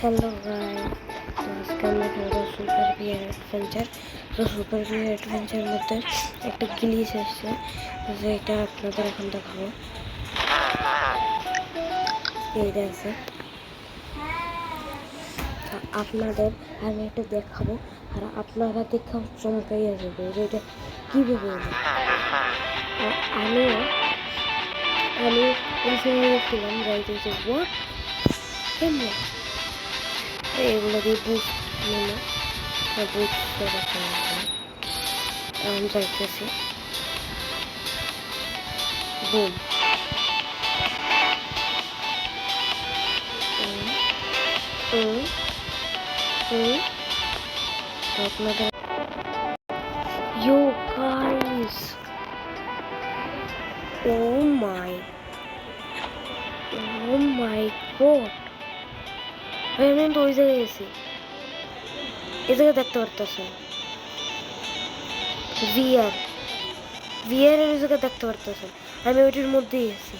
Hello guys, তো আজকে আমরা খেলবো সুপার ভিআর অ্যাডভেঞ্চার। তো সুপার ভিআর অ্যাডভেঞ্চারের মধ্যে একটা গ্লিচ আসছে, যেটা আপনাদের এখন দেখাবো। এইটা আছে, আপনাদের আমি একটা দেখাবো আর আপনারা দেখা চমকাইয়া যাবে যে এটা কীভাবে হলো। আমি ওই সময় গেছিলাম যাইতে যে হোয়াট কেমন এগুলো দিয়ে বুঝ নিল বুঝতে পারছি না। আমি যাইতেছি বুম আপনাদের you guys, oh my god, আমি তো ওই জায়গায় গেছি। এই জায়গায় দেখতে পারতেছেন ভিআর এর ওই জায়গায় দেখতে পারতেছেন, আমি ওইটির মধ্যেই গেছি।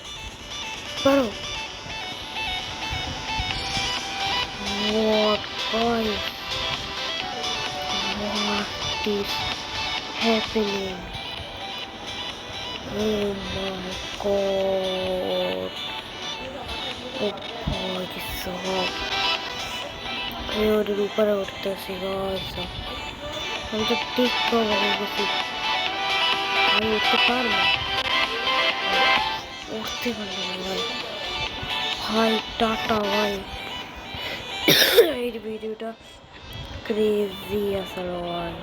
পারো what guys, what is happening? Oh my god, oh boy, this is so hot. আমি ওদের উপরে উঠতেছি গাইস, আমি তো ঠিক করে গেছি। আমি উঠতে পারবো, উঠতে পারবো না ভাই। হাই টাটা ভাই, এই ভিডিওটা ক্রেজি আসলে ভাই।